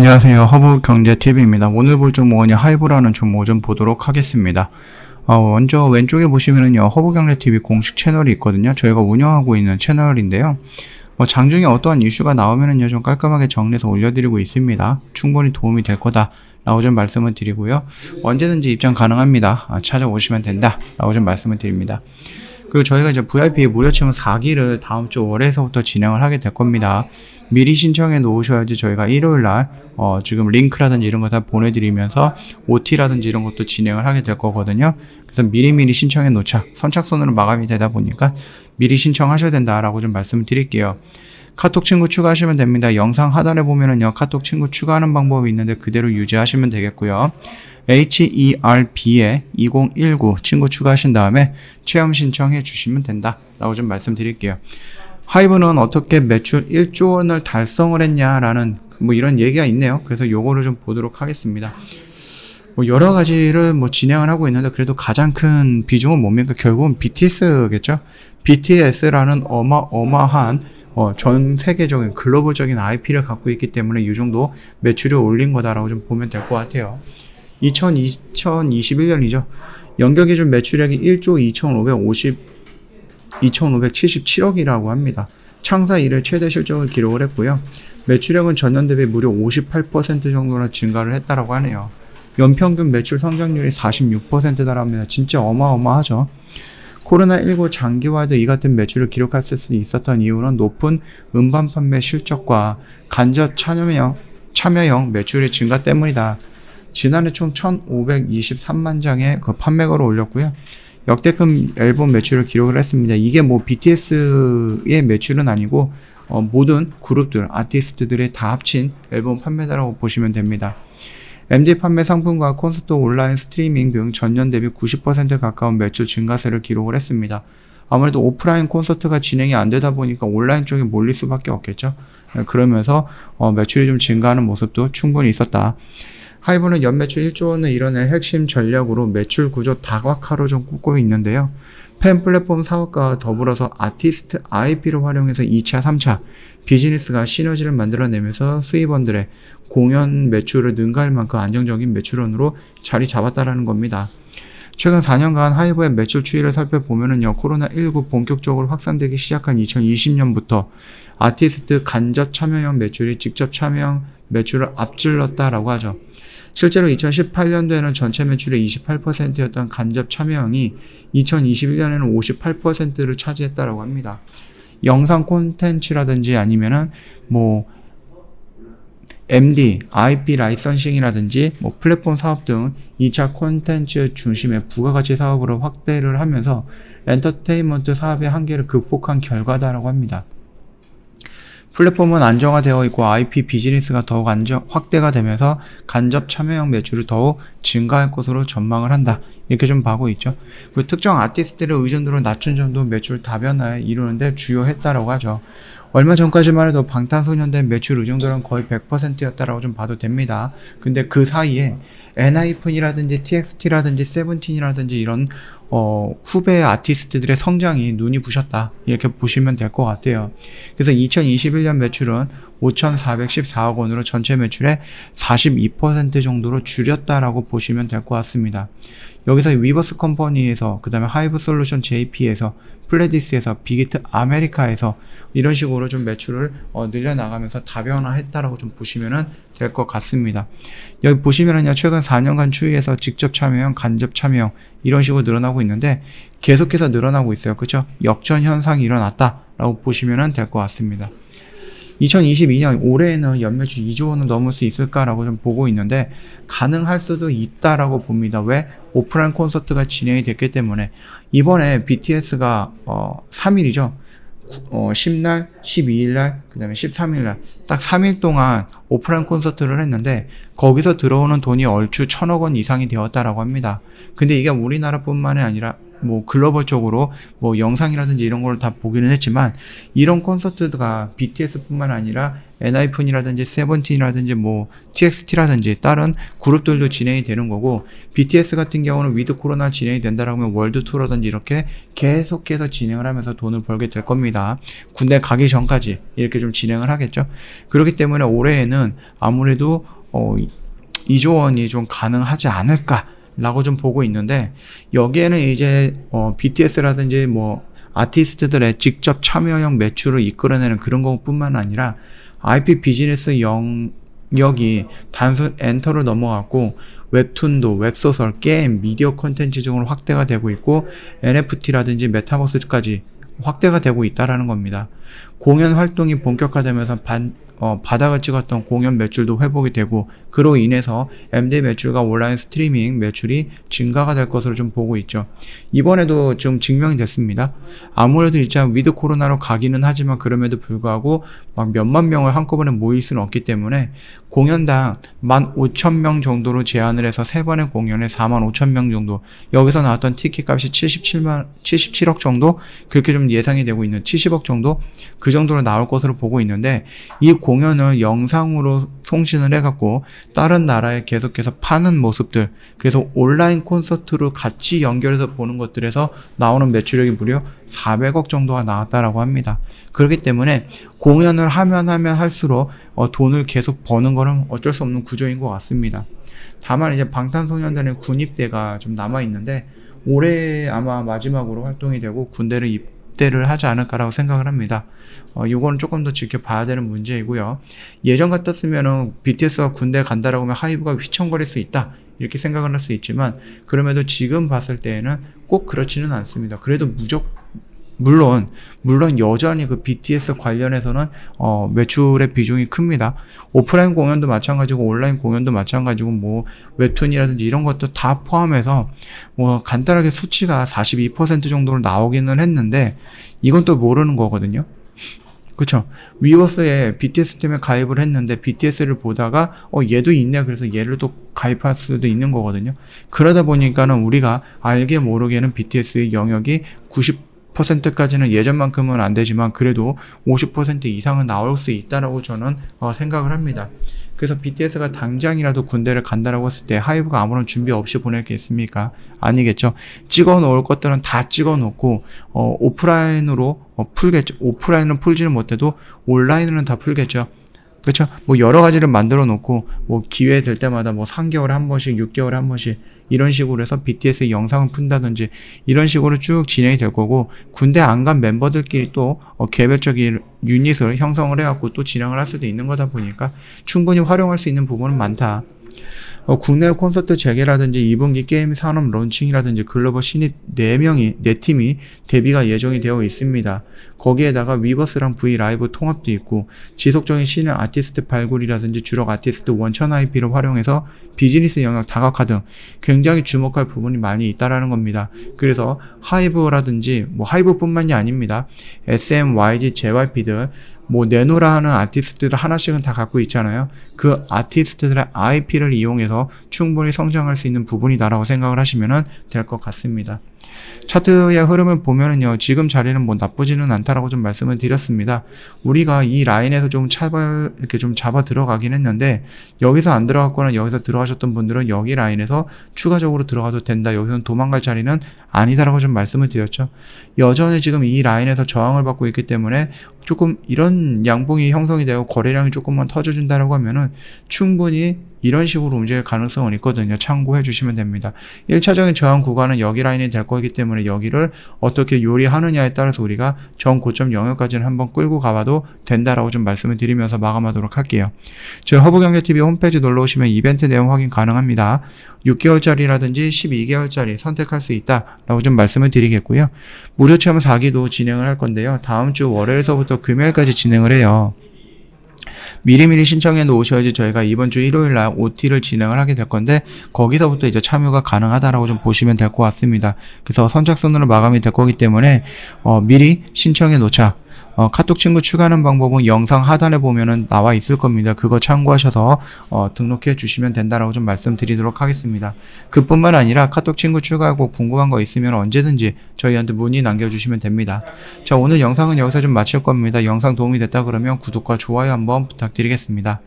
안녕하세요. 허브경제TV입니다. 오늘 볼 종목은 하이브라는 종목 좀 보도록 하겠습니다. 먼저 왼쪽에 보시면은요, 허브경제TV 공식 채널이 있거든요. 저희가 운영하고 있는 채널인데요. 장중에 어떠한 이슈가 나오면은요, 좀 깔끔하게 정리해서 올려드리고 있습니다. 충분히 도움이 될 거다 라고 좀 말씀을 드리고요. 언제든지 입장 가능합니다. 찾아오시면 된다 라고 좀 말씀을 드립니다. 그리고 저희가 이제 VIP 무료 체험 4기를 다음 주 월에서부터 진행을 하게 될 겁니다. 미리 신청해 놓으셔야지 저희가 일요일날 지금 링크라든지 이런 거 다 보내드리면서 OT라든지 이런 것도 진행을 하게 될 거거든요. 그래서 미리미리 신청해 놓자. 선착순으로 마감이 되다 보니까 미리 신청하셔야 된다라고 좀 말씀을 드릴게요. 카톡 친구 추가하시면 됩니다. 영상 하단에 보면은요, 카톡 친구 추가하는 방법이 있는데 그대로 유지하시면 되겠고요. HERB에 2019 친구 추가하신 다음에 체험 신청해 주시면 된다 라고 좀 말씀드릴게요. 하이브는 어떻게 매출 1조 원을 달성을 했냐라는 이런 얘기가 있네요. 그래서 요거를 좀 보도록 하겠습니다. 여러 가지를 진행을 하고 있는데 그래도 가장 큰 비중은 뭡니까? 결국은 BTS겠죠? BTS라는 어마어마한 전 세계적인 글로벌적인 IP를 갖고 있기 때문에 이 정도 매출을 올린 거다라고 좀 보면 될 것 같아요. 2021년이죠. 연결 기준 매출액이 1조 2577억이라고 합니다. 창사 이래 최대 실적을 기록을 했고요. 매출액은 전년 대비 무려 58% 정도나 증가를 했다라고 하네요. 연평균 매출 성장률이 46% 달합니다. 진짜 어마어마하죠. 코로나19 장기화에도 이 같은 매출을 기록할 수 있었던 이유는 높은 음반 판매 실적과 간접 참여형 매출의 증가 때문이다. 지난해 총 1,523만 장의 판매고를 올렸고요. 역대급 앨범 매출을 기록을 했습니다. 이게 BTS의 매출은 아니고 모든 그룹들, 아티스트들의 다 합친 앨범 판매다라고 보시면 됩니다. MD 판매 상품과 콘서트, 온라인 스트리밍 등 전년 대비 90% 가까운 매출 증가세를 기록을 했습니다. 아무래도 오프라인 콘서트가 진행이 안 되다 보니까 온라인 쪽에 몰릴 수밖에 없겠죠. 그러면서 매출이 좀 증가하는 모습도 충분히 있었다. 하이브는 연매출 1조 원을 이뤄낼 핵심 전략으로 매출 구조 다각화로 좀 꾸고 있는데요. 팬 플랫폼 사업과 더불어서 아티스트 IP를 활용해서 2차, 3차 비즈니스가 시너지를 만들어내면서 수입원들의 공연 매출을 능가할 만큼 안정적인 매출원으로 자리 잡았다라는 겁니다. 최근 4년간 하이브의 매출 추이를 살펴보면은요, 코로나19 본격적으로 확산되기 시작한 2020년부터 아티스트 간접 참여형 매출이 직접 참여형 매출을 앞질렀다라고 하죠. 실제로 2018년도에는 전체 매출의 28%였던 간접 참여형이 2021년에는 58%를 차지했다라고 합니다. 영상 콘텐츠라든지 아니면은 MD, IP 라이선싱이라든지 플랫폼 사업 등 2차 콘텐츠 중심의 부가가치 사업으로 확대를 하면서 엔터테인먼트 사업의 한계를 극복한 결과다라고 합니다. 플랫폼은 안정화되어 있고 IP 비즈니스가 더욱 확대가 되면서 간접 참여형 매출이 더욱 증가할 것으로 전망을 한다. 이렇게 좀 봐고 있죠. 그 특정 아티스트들의 의존도를 낮춘 점도 매출 다변화에 이루는데 주요했다라고 하죠. 얼마 전까지만 해도 방탄소년단 매출 의존도는 거의 100%였다라고 좀 봐도 됩니다. 근데 그 사이에 엔하이픈이라든지 TXT라든지 세븐틴이라든지 이런 후배 아티스트들의 성장이 눈이 부셨다 이렇게 보시면 될 것 같아요. 그래서 2021년 매출은 5,414억 원으로 전체 매출의 42% 정도로 줄였다라고 보시면 될 것 같습니다. 여기서 위버스 컴퍼니에서, 그 다음에 하이브 솔루션 JP에서, 플레디스에서, 빅히트 아메리카에서 이런 식으로 좀 매출을 늘려나가면서 다변화했다라고 좀 보시면 될 것 같습니다. 여기 보시면은요, 최근 4년간 추이에서 직접 참여형, 간접 참여형 이런 식으로 늘어나고 있는데 계속해서 늘어나고 있어요. 그쵸? 역전 현상이 일어났다라고 보시면 될 것 같습니다. 2022년 올해에는 연매출 2조 원을 넘을 수 있을까라고 좀 보고 있는데 가능할 수도 있다라고 봅니다. 왜? 오프라인 콘서트가 진행이 됐기 때문에. 이번에 BTS가 3일이죠. 10날, 12일날, 그 다음에 13일날 딱 3일 동안 오프라인 콘서트를 했는데 거기서 들어오는 돈이 얼추 1,000억 원 이상이 되었다라고 합니다. 근데 이게 우리나라뿐만이 아니라 뭐 글로벌적으로 뭐 영상이라든지 이런 걸 다 보기는 했지만, 이런 콘서트가 BTS뿐만 아니라 엔하이픈이라든지 세븐틴이라든지 뭐 TXT라든지 다른 그룹들도 진행이 되는 거고, BTS 같은 경우는 위드 코로나 진행이 된다라고 하면 월드 투어라든지 이렇게 계속해서 진행을 하면서 돈을 벌게 될 겁니다. 군대 가기 전까지 이렇게 좀 진행을 하겠죠. 그렇기 때문에 올해에는 아무래도 2조 원이 좀 가능하지 않을까 라고 좀 보고 있는데, 여기에는 이제 BTS라든지 뭐 아티스트들의 직접 참여형 매출을 이끌어내는 그런 것뿐만 아니라 IP 비즈니스 영역이 단순 엔터를 넘어갔고 웹툰도, 웹소설, 게임, 미디어 콘텐츠 등으로 확대가 되고 있고, NFT라든지 메타버스까지 확대가 되고 있다라는 겁니다. 공연 활동이 본격화되면서 바닥을 찍었던 공연 매출도 회복이 되고, 그로 인해서 MD 매출과 온라인 스트리밍 매출이 증가가 될 것으로 좀 보고 있죠. 이번에도 좀 증명이 됐습니다. 아무래도 진짜 위드 코로나로 가기는 하지만 그럼에도 불구하고 막 몇만 명을 한꺼번에 모일 수는 없기 때문에 공연당 15,000명 정도로 제한을 해서 3번의 공연에 45,000명 정도, 여기서 나왔던 티켓 값이 77억 정도, 그렇게 좀 예상이 되고 있는 70억 정도, 그 정도로 나올 것으로 보고 있는데, 이 공연을 영상으로 송신을 해갖고 다른 나라에 계속해서 파는 모습들, 그래서 온라인 콘서트로 같이 연결해서 보는 것들에서 나오는 매출액이 무려 400억 정도가 나왔다라고 합니다. 그렇기 때문에 공연을 하면 할수록 돈을 계속 버는 거는 어쩔 수 없는 구조인 것 같습니다. 다만 이제 방탄소년단의 군입대가 좀 남아있는데, 올해 아마 마지막으로 활동이 되고 군대를 입대를 하지 않을까라고 생각을 합니다. 요거는 조금 더 지켜봐야 되는 문제이고요. 예전 같았으면은 BTS가 군대 간다라고 하면 하이브가 휘청거릴 수 있다, 이렇게 생각을 할 수 있지만, 그럼에도 지금 봤을 때에는 꼭 그렇지는 않습니다. 그래도 물론 여전히 그 BTS 관련해서는 매출의 비중이 큽니다. 오프라인 공연도 마찬가지고 온라인 공연도 마찬가지고 뭐 웹툰이라든지 이런 것도 다 포함해서 뭐 간단하게 수치가 42% 정도로 나오기는 했는데, 이건 또 모르는 거거든요. 그쵸? 위버스에 BTS 때문에 가입을 했는데 BTS를 보다가 얘도 있네, 그래서 얘를 또 가입할 수도 있는 거거든요. 그러다 보니까는 우리가 알게 모르게는 BTS의 영역이 90%까지는 예전만큼은 안 되지만 그래도 50% 이상은 나올 수 있다라고 저는 생각을 합니다. 그래서 BTS가 당장이라도 군대를 간다라고 했을 때 하이브가 아무런 준비 없이 보냈겠습니까? 아니겠죠. 찍어 놓을 것들은 다 찍어 놓고 오프라인으로 풀겠죠. 오프라인은 풀지는 못해도 온라인으로는 다 풀겠죠. 그렇죠? 뭐 여러 가지를 만들어 놓고 뭐 기회 될 때마다 뭐 3개월에 한 번씩, 6개월에 한 번씩 이런 식으로 해서 BTS의 영상을 푼다든지 이런 식으로 쭉 진행이 될 거고, 군대 안 간 멤버들끼리 또 개별적인 유닛을 형성을 해갖고 또 진행을 할 수도 있는 거다 보니까 충분히 활용할 수 있는 부분은 많다. 국내 콘서트 재개라든지 2분기 게임 산업 론칭이라든지 글로벌 신입 4팀이 데뷔가 예정이 되어 있습니다. 거기에다가 위버스랑 브이라이브 통합도 있고, 지속적인 신인 아티스트 발굴이라든지 주력 아티스트 원천 IP를 활용해서 비즈니스 영역 다각화 등 굉장히 주목할 부분이 많이 있다라는 겁니다. 그래서 하이브라든지 뭐 하이브뿐만이 아닙니다. SM, YG, JYP들 뭐 내노라 하는 아티스트들 하나씩은 다 갖고 있잖아요. 그 아티스트들의 IP를 이용해서 충분히 성장할 수 있는 부분이다라고 생각을 하시면 될 것 같습니다. 차트의 흐름을 보면은요, 지금 자리는 뭐 나쁘지는 않다라고 좀 말씀을 드렸습니다. 우리가 이 라인에서 좀 이렇게 좀 잡아 들어가긴 했는데, 여기서 안 들어갔거나 여기서 들어가셨던 분들은 여기 라인에서 추가적으로 들어가도 된다, 여기서는 도망갈 자리는 아니다라고 좀 말씀을 드렸죠. 여전히 지금 이 라인에서 저항을 받고 있기 때문에 조금 이런 양봉이 형성이 되고 거래량이 조금만 터져준다라고 하면은 충분히 이런 식으로 움직일 가능성은 있거든요. 참고해 주시면 됩니다. 1차적인 저항 구간은 여기 라인이 될 거기 때문에 여기를 어떻게 요리하느냐에 따라서 우리가 전 고점 영역까지는 한번 끌고 가봐도 된다라고 좀 말씀을 드리면서 마감하도록 할게요. 저희 허브경제TV 홈페이지 놀러 오시면 이벤트 내용 확인 가능합니다. 6개월짜리라든지 12개월짜리 선택할 수 있다라고 좀 말씀을 드리겠고요. 무료 체험 4기도 진행을 할 건데요. 다음 주 월요일서부터 금요일까지 진행을 해요. 미리미리 신청해 놓으셔야지 저희가 이번 주 일요일날 OT를 진행을 하게 될 건데, 거기서부터 이제 참여가 가능하다라고 좀 보시면 될 것 같습니다. 그래서 선착순으로 마감이 될 거기 때문에 미리 신청해 놓자. 카톡 친구 추가하는 방법은 영상 하단에 보면은 나와 있을 겁니다. 그거 참고하셔서 등록해 주시면 된다라고 좀 말씀드리도록 하겠습니다. 그뿐만 아니라 카톡 친구 추가하고 궁금한 거 있으면 언제든지 저희한테 문의 남겨주시면 됩니다. 자, 오늘 영상은 여기서 좀 마칠 겁니다. 영상 도움이 됐다 그러면 구독과 좋아요 한번 부탁드리겠습니다.